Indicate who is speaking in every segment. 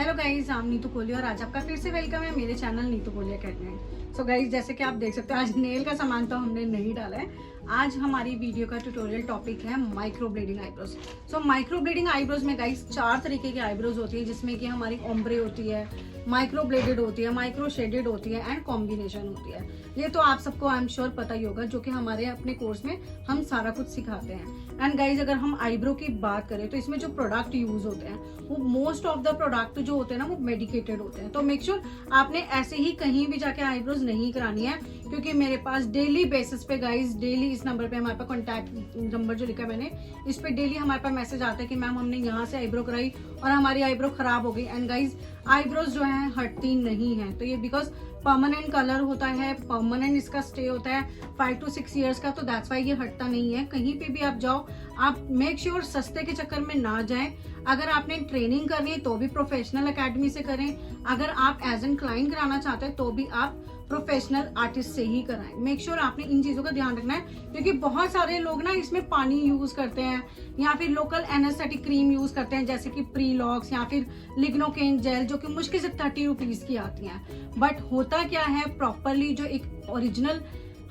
Speaker 1: Hello guys, I'm Neetu Kohli और आज आपका फिर से वेलकम है मेरे channel Neetu Kohli academy. So guys, जैसे कि आप देख सकते हो आज नेल का सामान तो हमने नहीं डाला है। आज हमारी वीडियो का ट्यूटोरियल टॉपिक है micro blending eyebrows. So micro blending eyebrows में गाइज 4 तरीके की आईब्रोज होती है, जिसमें कि हमारी ओम्ब्रे होती है, माइक्रो ब्लेडेड होती है, माइक्रो शेडेड होती है एंड कॉम्बिनेशन होती है। ये तो आप सबको आई एम श्योर पता ही होगा, जो कि हमारे अपने कोर्स में हम सारा कुछ सिखाते हैं। एंड गाइज, अगर हम आईब्रो की बात करें तो इसमें जो प्रोडक्ट यूज होते हैं वो मोस्ट ऑफ द प्रोडक्ट जो होते हैं ना वो मेडिकेटेड होते हैं। तो मेक श्योर आपने ऐसे ही कहीं भी जाके आईब्रोज नहीं करानी है, क्योंकि मेरे पास डेली बेसिस पे गाइज, डेली इस नंबर पे हमारे पास कॉन्टैक्ट नंबर जो लिखा है मैंने, इस पे डेली हमारे पास मैसेज आता है कि मैम हमने यहाँ से आईब्रो कराई और हमारी आईब्रो खराब हो गई। एंड गाइज, आईब्रोज जो है हटती नहीं है, तो ये बिकॉज परमानेंट कलर होता है, परमानेंट इसका स्टे होता है 5 to 6 years का, तो दैट्स वाई ये हटता नहीं है। कहीं पे भी आप जाओ, आप मेक श्योर सस्ते के चक्कर में ना जाएं। अगर आपने ट्रेनिंग करनी है तो भी प्रोफेशनल एकेडमी से करें, अगर आप एज एन क्लाइंट कराना चाहते हैं तो भी आप प्रोफेशनल आर्टिस्ट से ही कराएं। मेक श्योर आपने इन चीजों का ध्यान रखना है, क्योंकि बहुत सारे लोग ना इसमें पानी यूज करते हैं या फिर लोकल एनेस्थेटिक क्रीम यूज करते हैं, जैसे कि प्रीलॉक्स या फिर लिग्नोकेन जेल, जो कि मुश्किल से 30 रुपीज की आती हैं। बट होता क्या है, प्रॉपरली जो एक ओरिजिनल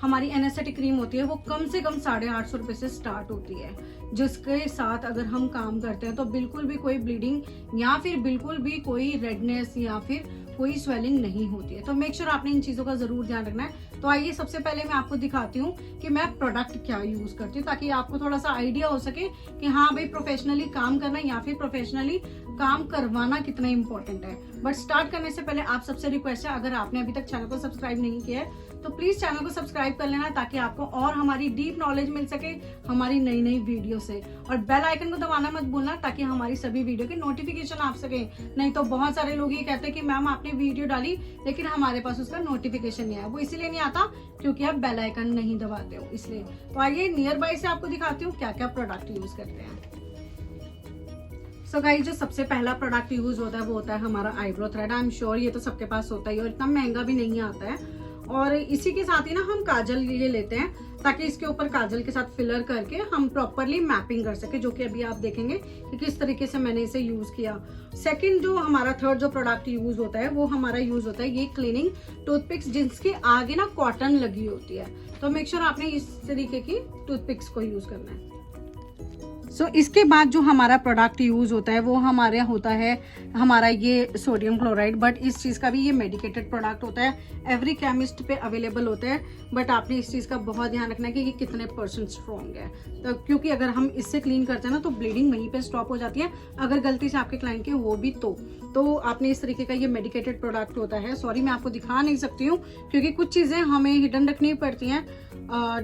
Speaker 1: हमारी एनेस्थेटिक क्रीम होती है वो कम से कम 850 रुपए से स्टार्ट होती है, जिसके साथ अगर हम काम करते हैं तो बिल्कुल भी कोई ब्लीडिंग या फिर बिल्कुल भी कोई रेडनेस या फिर कोई स्वेलिंग नहीं होती है। तो मेक श्योर आपने इन चीजों का जरूर ध्यान रखना है। तो आइए सबसे पहले मैं आपको दिखाती हूँ कि मैं प्रोडक्ट क्या यूज करती हूँ, ताकि आपको थोड़ा सा आइडिया हो सके कि हाँ भाई, प्रोफेशनली काम करना या फिर प्रोफेशनली काम करवाना कितना इंपॉर्टेंट है। बट स्टार्ट करने से पहले आप सबसे रिक्वेस्ट है, अगर आपने अभी तक चैनल को सब्सक्राइब नहीं किया है तो प्लीज चैनल को सब्सक्राइब कर लेना, ताकि आपको और हमारी डीप नॉलेज मिल सके हमारी नई नई वीडियो से। और बेल आइकन को दबाना मत भूलना, ताकि हमारी सभी वीडियो के नोटिफिकेशन आ सके। नहीं तो बहुत सारे लोग ये कहते हैं कि मैम आपने वीडियो डाली लेकिन हमारे पास उसका नोटिफिकेशन नहीं आया। वो इसीलिए नहीं आता क्योंकि आप बेल आइकन नहीं दबाते हो, इसलिए। तो आइए नियर बाय से आपको दिखाती हूँ क्या क्या प्रोडक्ट यूज करते हैं। सो गाइस, जो सबसे पहला प्रोडक्ट यूज होता है वो होता है हमारा eyebrow thread. I am sure ये तो सबके पास होता ही, और इतना महंगा भी नहीं आता है। और इसी के साथ ही ना हम काजल ये लेते हैं, ताकि इसके ऊपर काजल के साथ फिलर करके हम प्रॉपरली मैपिंग कर सके, जो कि अभी आप देखेंगे कि किस तरीके से मैंने इसे यूज किया। सेकंड जो हमारा थर्ड जो प्रोडक्ट यूज होता है वो हमारा यूज होता है ये क्लीनिंग टूथपिक्स, जिसके आगे ना कॉटन लगी होती है। तो मेक श्योर आपने इस तरीके की टूथपिक्स को यूज करना है। सो इसके बाद जो हमारा प्रोडक्ट यूज होता है वो हमारे होता है हमारा ये सोडियम क्लोराइड। बट इस चीज का भी ये मेडिकेटेड प्रोडक्ट होता है, एवरी केमिस्ट पे अवेलेबल होता है। बट आपने इस चीज का बहुत ध्यान रखना है कि ये कितने % स्ट्रॉन्ग है, तो क्योंकि अगर हम इससे क्लीन करते हैं ना तो ब्लीडिंग वहीं पे स्टॉप हो जाती है, अगर गलती से आपके क्लाइंट के वो भी तो आपने इस तरीके का ये मेडिकेटेड प्रोडक्ट होता है। सॉरी, मैं आपको दिखा नहीं सकती हूँ क्योंकि कुछ चीजें हमें हिडन रखनी पड़ती हैं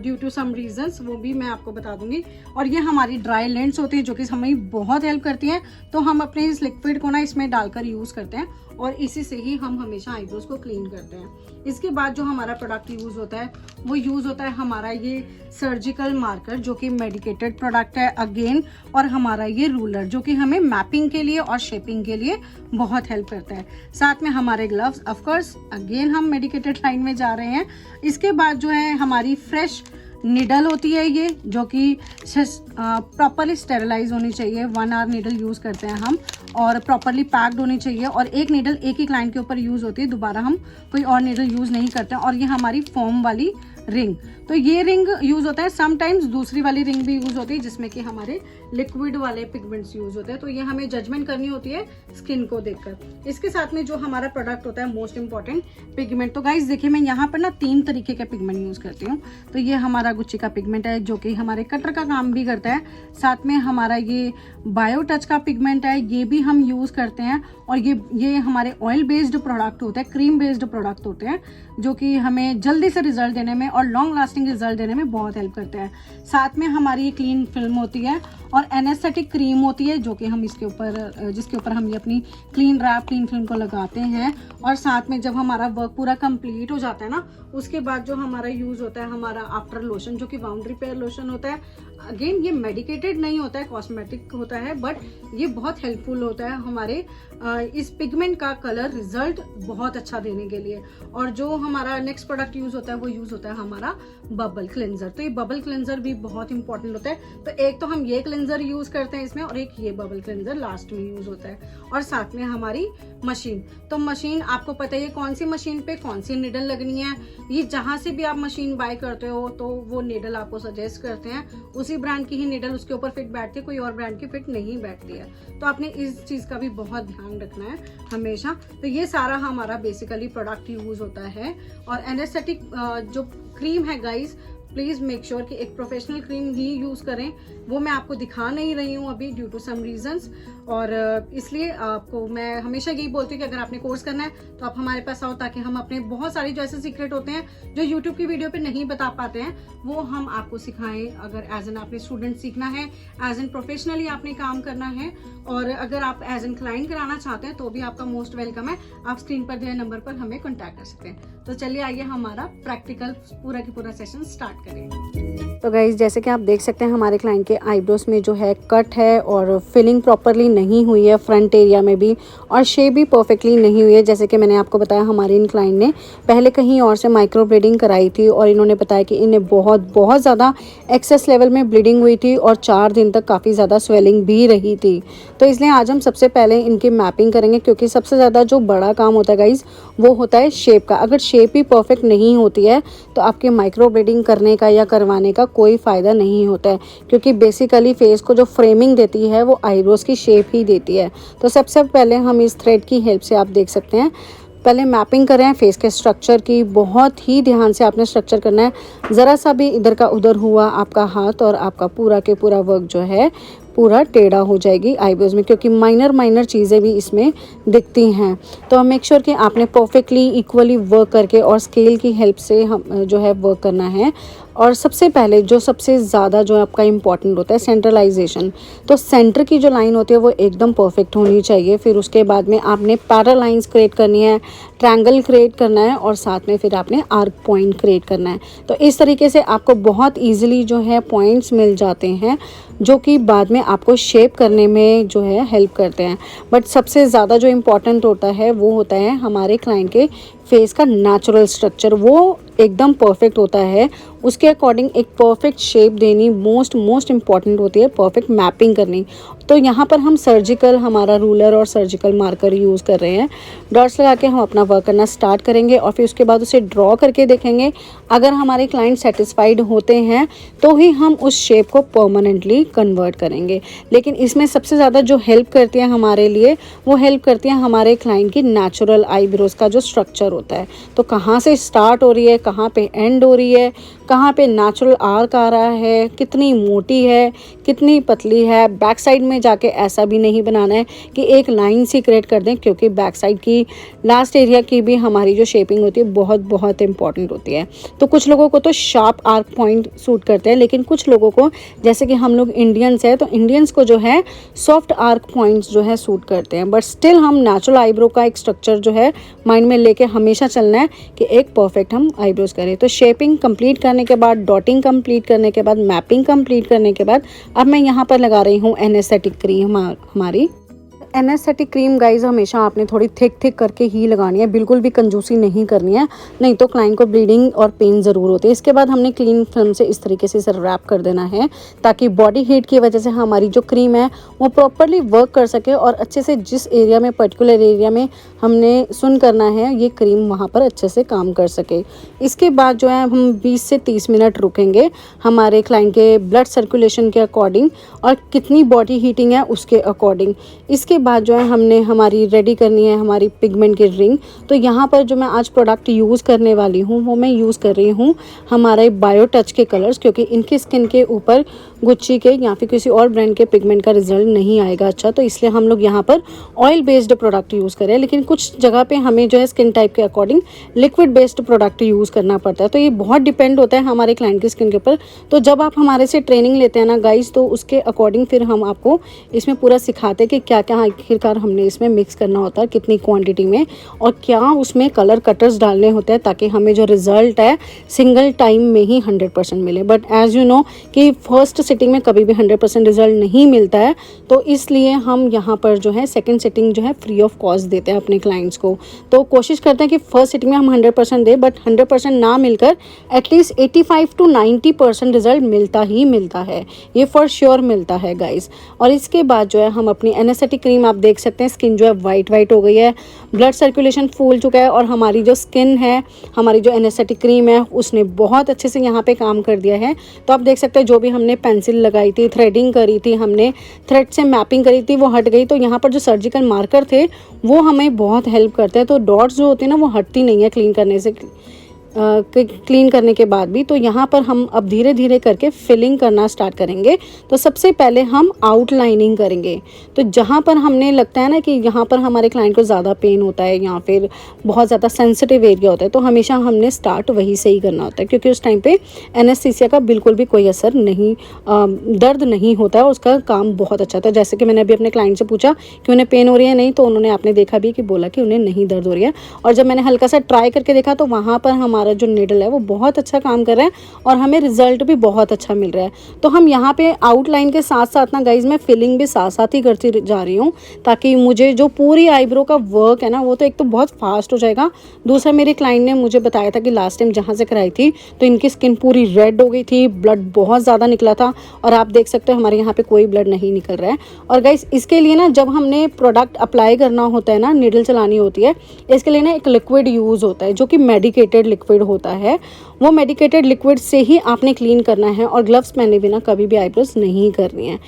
Speaker 1: ड्यू टू सम रीजंस, वो भी मैं आपको बता दूंगी। और ये हमारी ड्राई लेंस होती है, जो कि हमें बहुत हेल्प करती हैं। तो हम अपने इस लिक्विड को ना इसमें डालकर यूज करते हैं और इसी से ही हम हमेशा आईब्रोज को क्लीन करते हैं। इसके बाद जो हमारा प्रोडक्ट यूज होता है वो यूज होता है हमारा ये सर्जिकल मार्कर, जो कि मेडिकेटेड प्रोडक्ट है अगेन, और हमारा ये रूलर, जो कि हमें मैपिंग के लिए और शेपिंग के लिए बहुत हेल्प करता है। साथ में हमारे ग्लव्स, ऑफकोर्स अगेन हम मेडिकेटेड लाइन में जा रहे हैं। इसके बाद जो है हमारी फ्रेश निडल होती है ये, जो कि प्रॉपरली स्टेरिलाइज होनी चाहिए। 1 hour निडल यूज करते हैं हम, और प्रॉपरली पैक्ड होनी चाहिए। और एक निडल एक ही क्लाइंट के ऊपर यूज होती है, दोबारा हम कोई और निडल यूज नहीं करते हैं। और ये हमारी फोम वाली रिंग, तो ये रिंग यूज होता है। समटाइम्स दूसरी वाली रिंग भी यूज होती है, जिसमें कि हमारे लिक्विड वाले पिगमेंट्स यूज होते हैं। तो ये हमें जजमेंट करनी होती है स्किन को देखकर। इसके साथ में जो हमारा प्रोडक्ट होता है मोस्ट इंपॉर्टेंट, पिगमेंट। तो गाइस देखिए, मैं यहाँ पर ना 3 तरीके के पिगमेंट यूज करती हूँ। तो ये हमारा गुच्ची का पिगमेंट है, जो कि हमारे कटर का काम भी करता है। साथ में हमारा ये बायो टच का पिगमेंट है, ये भी हम यूज करते हैं। और ये हमारे ऑयल बेस्ड प्रोडक्ट होते हैं, क्रीम बेस्ड प्रोडक्ट होते हैं, जो कि हमें जल्दी से रिजल्ट देने में और लॉन्ग लास्टिंग रिजल्ट देने में बहुत हेल्प करते हैं। साथ में हमारी क्लीन फिल्म होती है और एनेस्थेटिक क्रीम होती है, जो कि हम जिसके ऊपर हम ये अपनी क्लीन फिल्म को लगाते हैं। और साथ में जब हमारा वर्क पूरा कंप्लीट हो जाता है ना, उसके बाद जो हमारा यूज होता है हमारा आफ्टर लोशन, जो कि बाउंड्री पेयर लोशन होता है। अगेन ये मेडिकेटेड नहीं होता है, कॉस्मेटिक होता है, बट ये बहुत हेल्पफुल होता है हमारे इस पिगमेंट का कलर रिजल्ट बहुत अच्छा देने के लिए। और जो हमारा नेक्स्ट प्रोडक्ट यूज होता है वो यूज होता है हमारा बबल क्लेंजर। तो ये बबल क्लेंजर भी बहुत इंपॉर्टेंट होता है। तो एक तो हम ये क्लेंजर क्लेंजर यूज करते हैं इसमें, और एक ये बबल क्लेंजर लास्ट में यूज होता है, और साथ में हमारी मशीन। तो मशीन आपको पता है कौन सी मशीन पे कौन सी निडल लगनी है। ये जहां से भी आप मशीन बाय करते हो तो वो निडल आपको सजेस्ट करते हैं, उसी ब्रांड की ही निडल उसके ऊपर फिट बैठती है, कोई और ब्रांड की फिट नहीं बैठती है। तो आपने इस चीज का भी बहुत ध्यान रखना है हमेशा। तो ये सारा हमारा बेसिकली प्रोडक्ट यूज होता है। और एनेस्थेटिक जो क्रीम है गाइस, प्लीज मेक श्योर कि एक प्रोफेशनल क्रीम ही यूज करें। वो मैं आपको दिखा नहीं रही हूँ अभी ड्यू टू सम रीजंस, और इसलिए आपको मैं हमेशा यही बोलती हूँ कि अगर आपने कोर्स करना है तो आप हमारे पास आओ, ताकि हम अपने बहुत सारे जो ऐसे सीक्रेट होते हैं जो यूट्यूब की वीडियो पे नहीं बता पाते हैं, वो हम आपको सिखाएं। अगर एज एन आपने स्टूडेंट सीखना है, एज एन प्रोफेशनली आपने काम करना है, और अगर आप एज एन क्लाइंट कराना चाहते हैं तो भी आपका मोस्ट वेलकम है। आप स्क्रीन पर दिए नंबर पर हमें कॉन्टैक्ट कर सकते हैं। तो चलिए आइए हमारा प्रैक्टिकल पूरा की पूरा सेशन स्टार्ट करें। तो गाइज जैसे कि आप देख सकते हैं हमारे क्लाइंट के आईब्रोज में जो है कट है, और फिलिंग प्रॉपरली नहीं हुई है फ्रंट एरिया में भी, और शेप भी परफेक्टली नहीं हुई है। जैसे कि मैंने आपको बताया हमारे इन क्लाइंट ने पहले कहीं और से माइक्रो ब्लीडिंग कराई थी, और इन्होंने बताया कि इन्हें बहुत ज़्यादा एक्सेस लेवल में ब्लीडिंग हुई थी, और 4 दिन तक काफ़ी ज़्यादा स्वेलिंग भी रही थी। तो इसलिए आज हम सबसे पहले इनकी मैपिंग करेंगे, क्योंकि सबसे ज़्यादा जो बड़ा काम होता है गाइज वो होता है शेप का। अगर शेप ही परफेक्ट नहीं होती है तो आपके माइक्रो ब्लीडिंग करने का या करवाने का कोई फ़ायदा नहीं होता है, क्योंकि बेसिकली फेस को जो फ्रेमिंग देती है वो आईब्रोज की शेप ही देती है। तो सबसे पहले हम इस थ्रेड की हेल्प से आप देख सकते हैं पहले मैपिंग कर रहे हैं फेस के स्ट्रक्चर की। बहुत ही ध्यान से आपने स्ट्रक्चर करना है, ज़रा सा भी इधर का उधर हुआ आपका हाथ और आपका पूरा के पूरा वर्क जो है पूरा टेढ़ा हो जाएगी आईब्रोज में, क्योंकि माइनर चीज़ें भी इसमें दिखती हैं। तो मेक श्योर कि आपने परफेक्टली इक्वली वर्क करके और स्केल की हेल्प से हम जो है वर्क करना है। और सबसे पहले जो सबसे ज़्यादा जो आपका इम्पॉर्टेंट होता है सेंट्रलाइजेशन। तो सेंटर की जो लाइन होती है वो एकदम परफेक्ट होनी चाहिए। फिर उसके बाद में आपने पैरल लाइंस क्रिएट करनी है, ट्रायंगल क्रिएट करना है, और साथ में फिर आपने आर्क पॉइंट क्रिएट करना है। तो इस तरीके से आपको बहुत ईजिली जो है पॉइंट्स मिल जाते हैं, जो कि बाद में आपको शेप करने में जो है हेल्प करते हैं। बट सबसे ज़्यादा जो इम्पॉर्टेंट होता है वो होता है हमारे क्लाइंट के फेस का नेचुरल स्ट्रक्चर। वो एकदम परफेक्ट होता है, उसके अकॉर्डिंग एक परफेक्ट शेप देनी मोस्ट इम्पॉर्टेंट होती है, परफेक्ट मैपिंग करनी। तो यहाँ पर हम सर्जिकल हमारा रूलर और सर्जिकल मार्कर यूज़ कर रहे हैं। डॉट्स लगा के हम अपना वर्क करना स्टार्ट करेंगे, और फिर उसके बाद उसे ड्रॉ करके देखेंगे। अगर हमारे क्लाइंट सेटिस्फाइड होते हैं तो ही हम उस शेप को परमानेंटली कन्वर्ट करेंगे। लेकिन इसमें सबसे ज़्यादा जो हेल्प करती है हमारे लिए, वो हेल्प करती है हमारे क्लाइंट की नेचुरल आईब्रोज का जो स्ट्रक्चर होता है। तो कहाँ से स्टार्ट हो रही है, कहाँ पे एंड हो रही है, कहाँ पे नेचुरल आर्क आ रहा है, कितनी मोटी है, कितनी पतली है। बैक साइड में जाके ऐसा भी नहीं बनाना है कि एक लाइन सी क्रिएट कर दें, क्योंकि बैक साइड की लास्ट एरिया की भी हमारी जो शेपिंग होती है बहुत इंपॉर्टेंट होती है। तो कुछ लोगों को तो शार्प आर्क पॉइंट सूट करते हैं, लेकिन कुछ लोगों को, जैसे कि हम लोग इंडियंस हैं, तो इंडियंस को जो है सॉफ्ट आर्क पॉइंट्स जो है सूट करते हैं। बट स्टिल हम नेचुरल आईब्रो का एक स्ट्रक्चर जो है माइंड में लेके हमेशा चलना है कि एक परफेक्ट हम आईब्रोज करें। तो शेपिंग कंप्लीट करने के बाद, डॉटिंग कंप्लीट करने के बाद, मैपिंग कंप्लीट करने के बाद अब मैं यहाँ पर लगा रही हूँ एनेस्थेटिक क्रीम हमारी। एनेस्थेटिक क्रीम गाइज हमेशा आपने थोड़ी थिक करके ही लगानी है, बिल्कुल भी कंजूसी नहीं करनी है, नहीं तो क्लाइंट को ब्लीडिंग और पेन ज़रूर होती है। इसके बाद हमने क्लीन फिल्म से इस तरीके से इसे रैप कर देना है, ताकि बॉडी हीट की वजह से हमारी जो क्रीम है वो प्रॉपरली वर्क कर सके, और अच्छे से जिस एरिया में, पर्टिकुलर एरिया में हमने सुन करना है, ये क्रीम वहाँ पर अच्छे से काम कर सके। इसके बाद जो है हम 20 से 30 मिनट रुकेंगे हमारे क्लाइंट के ब्लड सर्कुलेशन के अकॉर्डिंग, और कितनी बॉडी हीटिंग है उसके अकॉर्डिंग। इसके बाद जो है हमने हमारी रेडी करनी है हमारी पिगमेंट की रिंग। तो यहाँ पर जो मैं आज प्रोडक्ट यूज़ करने वाली हूँ वो मैं यूज़ कर रही हूँ हमारे बायो टच के कलर्स, क्योंकि इनकी स्किन के ऊपर गुच्ची के या फिर किसी और ब्रांड के पिगमेंट का रिजल्ट नहीं आएगा अच्छा। तो इसलिए हम लोग यहाँ पर ऑयल बेस्ड प्रोडक्ट यूज़ करें, लेकिन कुछ जगह पे हमें जो है स्किन टाइप के according liquid based product use करना पड़ता है। तो ये बहुत डिपेंड होता है हमारे क्लाइंट की स्किन के ऊपर। तो जब आप हमारे से ट्रेनिंग लेते हैं ना गाइज, तो उसके अकॉर्डिंग फिर हम आपको इसमें पूरा सिखाते हैं कि क्या क्या आखिरकार हमने इसमें मिक्स करना होता है, कितनी क्वांटिटी में, और क्या उसमें कलर कटर्स डालने होते हैं ताकि हमें जो रिज़ल्ट है सिंगल टाइम में ही 100% मिले। बट एज़ यू नो कि फर्स्ट सिटिंग में कभी भी 100% रिज़ल्ट नहीं मिलता है, तो इसलिए हम यहाँ पर जो है सेकेंड सिटिंग जो है फ्री ऑफ कॉस्ट देते हैं अपने क्लाइंट्स को। तो कोशिश करते हैं कि फर्स्ट सिटिंग में हम 100% दें, बट 100% ना मिलकर एटलीस्ट 85 to 90% रिजल्ट मिलता ही मिलता है, ये फॉर श्योर मिलता है गाइस। और इसके बाद जो है हम अपनी एनेस्थेटिक क्रीम, आप देख सकते हैं स्किन जो है वाइट हो गई है, ब्लड सर्कुलेशन फूल चुका है, और हमारी जो स्किन है, हमारी जो एनेस्थेटिक क्रीम है उसने बहुत अच्छे से यहाँ पे काम कर दिया है। तो आप देख सकते हैं जो भी हमने पेंसिल लगाई थी, थ्रेडिंग करी थी, हमने थ्रेड से मैपिंग करी थी, वो हट गई। तो यहाँ पर जो सर्जिकल मार्कर थे वो हमें बहुत हेल्प करते हैं। तो डॉट्स जो होती है ना वो हटती नहीं है क्लीन करने से, क्लीन करने के बाद भी। तो यहाँ पर हम अब धीरे धीरे करके फिलिंग करना स्टार्ट करेंगे। तो सबसे पहले हम आउटलाइनिंग करेंगे। तो जहाँ पर हमने लगता है ना कि यहाँ पर हमारे क्लाइंट को ज़्यादा पेन होता है या फिर बहुत ज़्यादा सेंसिटिव एरिया होता है, तो हमेशा हमने स्टार्ट वहीं से ही करना होता है, क्योंकि उस टाइम पे एनेस्थीसिया का बिल्कुल भी कोई असर नहीं, दर्द नहीं होता है, उसका काम बहुत अच्छा था। जैसे कि मैंने अभी अपने क्लाइंट से पूछा कि उन्हें पेन हो रही है नहीं, तो उन्होंने आपने देखा भी कि बोला कि उन्हें नहीं दर्द हो रही है। और जब मैंने हल्का सा ट्राई करके देखा तो वहाँ पर हमारा जो नीडल है वो बहुत अच्छा काम कर रहा है और हमें रिजल्ट भी बहुत अच्छा मिल रहा है। तो हम यहाँ पे आउटलाइन के साथ साथ ना गाइज मैं फिलिंग भी साथ साथ ही करती जा रही हूँ, ताकि मुझे जो पूरी आईब्रो का वर्क है ना वो तो एक तो बहुत फास्ट हो जाएगा। दूसरा, मेरे क्लाइंट ने मुझे बताया था कि लास्ट टाइम जहाँ से कराई थी तो इनकी स्किन पूरी रेड हो गई थी, ब्लड बहुत ज़्यादा निकला था, और आप देख सकते हो हमारे यहाँ पे कोई ब्लड नहीं निकल रहा है। और गाइज इसके लिए ना जब हमने प्रोडक्ट अप्लाई करना होता है ना, नीडल चलानी होती है, इसके लिए ना एक लिक्विड यूज़ होता है जो कि मेडिकेटेड लिक्विड होता है। वो मेडिकेटेड लिक्विड से ही आपने क्लीन करना है, और ग्लव्स पहने बिना कभी भी आईब्रोज नहीं करनी है।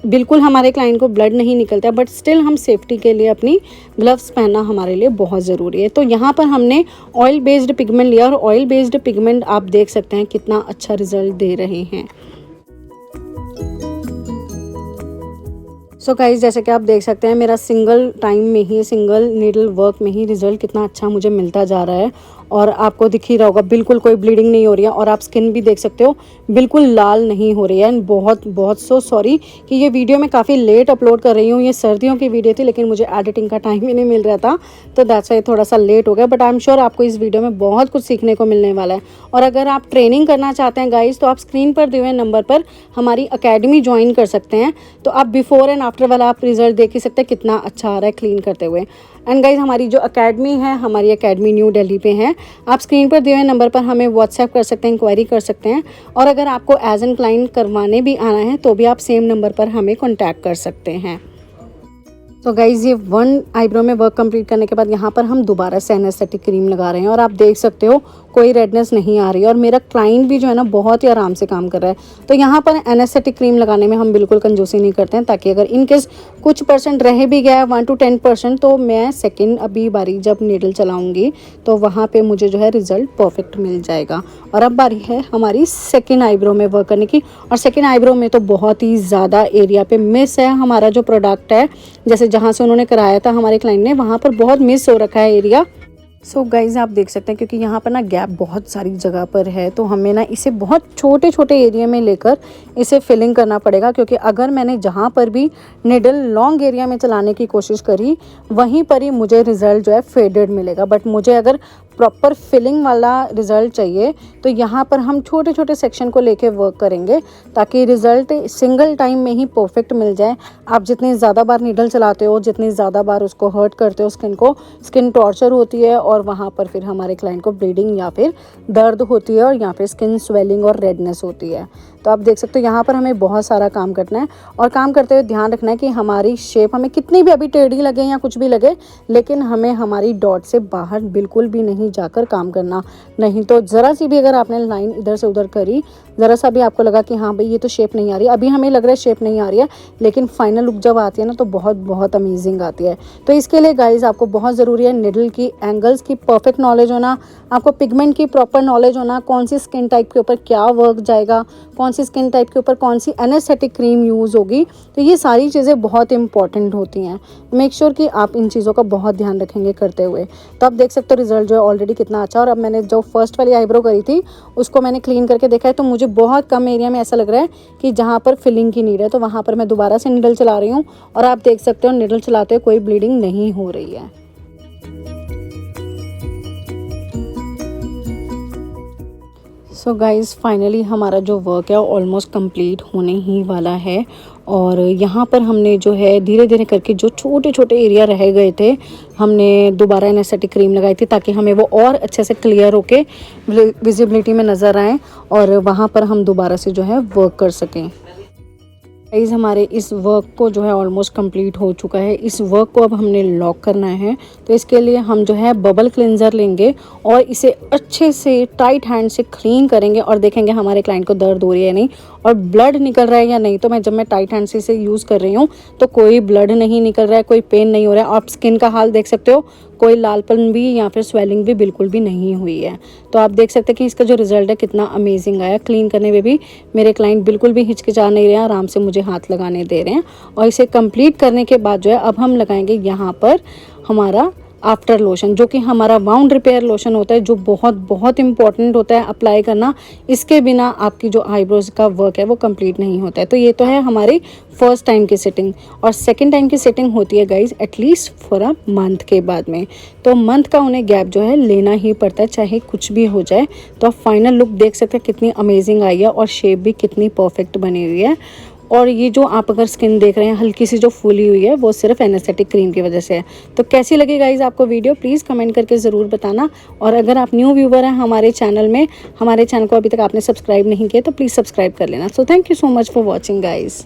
Speaker 1: बिल्कुल हमारे क्लाइंट को ब्लड नहीं निकलता है, बट स्टिल हम सेफ्टी के लिए अपनी ग्लव्स पहनना हमारे लिए बहुत ज़रूरी है। तो यहाँ पर हमने ऑयल बेस्ड पिगमेंट लिया, और ऑयल बेस्ड पिगमेंट आप देख सकते हैं कितना अच्छा रिजल्ट दे रहे हैं। सो गाइस जैसे कि आप देख सकते हैं मेरा सिंगल टाइम में ही, सिंगल नीडल वर्क में ही रिजल्ट कितना अच्छा मुझे मिलता जा रहा है। और आपको दिख ही रहा होगा बिल्कुल कोई ब्लीडिंग नहीं हो रही है, और आप स्किन भी देख सकते हो बिल्कुल लाल नहीं हो रही है। बहुत सो सॉरी कि ये वीडियो मैं काफ़ी लेट अपलोड कर रही हूँ। ये सर्दियों की वीडियो थी, लेकिन मुझे एडिटिंग का टाइम ही नहीं मिल रहा था, तो दैट्स वाई थोड़ा सा लेट हो गया। बट आई एम श्योर आपको इस वीडियो में बहुत कुछ सीखने को मिलने वाला है। और अगर आप ट्रेनिंग करना चाहते हैं गाइज, तो आप स्क्रीन पर दिए हुए नंबर पर हमारी अकेडमी ज्वाइन कर सकते हैं। तो आप बिफोर एंड आफ्टर वाला आप रिजल्ट देख ही सकते हैं कितना अच्छा आ रहा है क्लीन करते हुए। एंड गाइज हमारी जो अकेडमी है, हमारी अकेडमी न्यू दिल्ली पे है। आप स्क्रीन पर दिए हुए नंबर पर हमें व्हाट्सएप कर सकते हैं, इंक्वायरी कर सकते हैं। और अगर आपको एज एन क्लाइंट करवाने भी आना है तो भी आप सेम नंबर पर हमें कॉन्टैक्ट कर सकते हैं। तो गाइज़ ये वन आईब्रो में वर्क कंप्लीट करने के बाद यहाँ पर हम दोबारा से एनेस्थेटिक क्रीम लगा रहे हैं, और आप देख सकते हो कोई रेडनेस नहीं आ रही है, और मेरा क्लाइंट भी जो है ना बहुत ही आराम से काम कर रहा है। तो यहाँ पर एनेस्थेटिक क्रीम लगाने में हम बिल्कुल कंजूसी नहीं करते हैं, ताकि अगर इनकेस कुछ परसेंट रह भी गया है 1 to 10%, तो मैं सेकेंड अभी बारी जब नीडल चलाऊँगी तो वहाँ पर मुझे जो है रिजल्ट परफेक्ट मिल जाएगा। और अब बारी है हमारी सेकेंड आईब्रो में वर्क करने की, और सेकेंड आईब्रो में तो बहुत ही ज़्यादा एरिया पे मिस है हमारा जो प्रोडक्ट है। जैसे जहाँ से उन्होंने कराया था हमारे क्लाइंट ने, वहाँ पर बहुत मिस हो रखा है एरिया। सो गाइज आप देख सकते हैं क्योंकि यहाँ पर ना गैप बहुत सारी जगह पर है, तो हमें ना इसे बहुत छोटे छोटे एरिया में लेकर इसे फिलिंग करना पड़ेगा। क्योंकि अगर मैंने जहाँ पर भी निडल लॉन्ग एरिया में चलाने की कोशिश करी वहीं पर ही मुझे रिजल्ट जो है फेडेड मिलेगा। बट मुझे अगर प्रॉपर फिलिंग वाला रिज़ल्ट चाहिए तो यहाँ पर हम छोटे छोटे सेक्शन को लेके वर्क करेंगे, ताकि रिज़ल्ट सिंगल टाइम में ही परफेक्ट मिल जाए। आप जितनी ज़्यादा बार नीडल चलाते हो, जितनी ज़्यादा बार उसको हर्ट करते हो स्किन को, स्किन टॉर्चर होती है, और वहाँ पर फिर हमारे क्लाइंट को ब्लीडिंग या फिर दर्द होती है, और यहाँ पर स्किन स्वेलिंग और रेडनेस होती है। तो आप देख सकते हो यहाँ पर हमें बहुत सारा काम करना है, और काम करते हुए ध्यान रखना है कि हमारी शेप हमें कितनी भी अभी टेढ़ी लगे या कुछ भी लगे, लेकिन हमें हमारी डॉट से बाहर बिल्कुल भी नहीं जाकर काम करना। नहीं तो ज़रा सी भी अगर आपने लाइन इधर से उधर करी, ज़रा सा भी आपको लगा कि हाँ भाई ये तो शेप नहीं आ रही, अभी हमें लग रहा है शेप नहीं आ रही है, लेकिन फाइनल लुक जब आती है ना तो बहुत अमेजिंग आती है। तो इसके लिए गाइज आपको बहुत ज़रूरी है निडल की एंगल्स की परफेक्ट नॉलेज होना, आपको पिगमेंट की प्रॉपर नॉलेज होना, कौन सी स्किन टाइप के ऊपर क्या वर्क जाएगा, कौन सी स्किन टाइप के ऊपर कौन सी एनेस्थेटिक क्रीम यूज़ होगी। तो ये सारी चीज़ें बहुत इंपॉर्टेंट होती हैं। मेक श्योर कि आप इन चीज़ों का बहुत ध्यान रखेंगे करते हुए। तो आप देख सकते हो रिजल्ट जो है ऑलरेडी कितना अच्छा। और अब मैंने जो फर्स्ट वाली आईब्रो करी थी उसको मैंने क्लीन करके देखा है, तो मुझे मुझे बहुत कम एरिया में ऐसा लग रहा है कि जहाँ पर फिलिंग की नीड है, तो वहाँ पर मैं दोबारा से निडल चला रही हूँ और आप देख सकते हो निडल चलाते हुए कोई ब्लीडिंग नहीं हो रही है। सो गाइज़ फाइनली हमारा जो वर्क है ऑलमोस्ट कंप्लीट होने ही वाला है और यहाँ पर हमने जो है धीरे धीरे करके जो छोटे छोटे एरिया रह गए थे हमने दोबारा एनेस्थेटिक क्रीम लगाई थी ताकि हमें वो और अच्छे से क्लियर होके विजिबिलिटी में नज़र आए और वहाँ पर हम दोबारा से जो है वर्क कर सकें। गाइस हमारे इस वर्क को जो है ऑलमोस्ट कंप्लीट हो चुका है। इस वर्क को अब हमने लॉक करना है, तो इसके लिए हम जो है बबल क्लिनज़र लेंगे और इसे अच्छे से टाइट हैंड से क्लीन करेंगे और देखेंगे हमारे क्लाइंट को दर्द हो रही है या नहीं और ब्लड निकल रहा है या नहीं। तो जब मैं टाइट हैंड से इसे यूज़ कर रही हूँ तो कोई ब्लड नहीं निकल रहा है, कोई पेन नहीं हो रहा है। आप स्किन का हाल देख सकते हो, कोई लालपन भी या फिर स्वेलिंग भी बिल्कुल भी नहीं हुई है। तो आप देख सकते हैं कि इसका जो रिजल्ट है कितना अमेजिंग आया। क्लीन करने में भी मेरे क्लाइंट बिल्कुल भी हिचकिचा नहीं रहे हैं, आराम से मुझे हाथ लगाने दे रहे हैं। और इसे कंप्लीट करने के बाद जो है अब हम लगाएंगे यहाँ पर हमारा आफ्टर लोशन, जो कि हमारा वाउंड रिपेयर लोशन होता है, जो बहुत बहुत इंपॉर्टेंट होता है अप्लाई करना। इसके बिना आपकी जो आईब्रोज का वर्क है वो कंप्लीट नहीं होता है। तो ये तो है हमारी फर्स्ट टाइम की सेटिंग और सेकंड टाइम की सेटिंग होती है guys at least for a month के बाद में। तो मंथ का उन्हें गैप जो है लेना ही पड़ता है चाहे कुछ भी हो जाए। तो आप फाइनल लुक देख सकते हैं कितनी अमेजिंग आई है और शेप भी कितनी परफेक्ट बनी हुई है। और ये जो आप अगर स्किन देख रहे हैं हल्की सी जो फूली हुई है वो सिर्फ एनेस्थेटिक क्रीम की वजह से है। तो कैसी लगी गाइज आपको वीडियो, प्लीज़ कमेंट करके ज़रूर बताना। और अगर आप न्यू व्यूवर हैं हमारे चैनल में, हमारे चैनल को अभी तक आपने सब्सक्राइब नहीं किया तो प्लीज़ सब्सक्राइब कर लेना। So thank you so much for watching guys.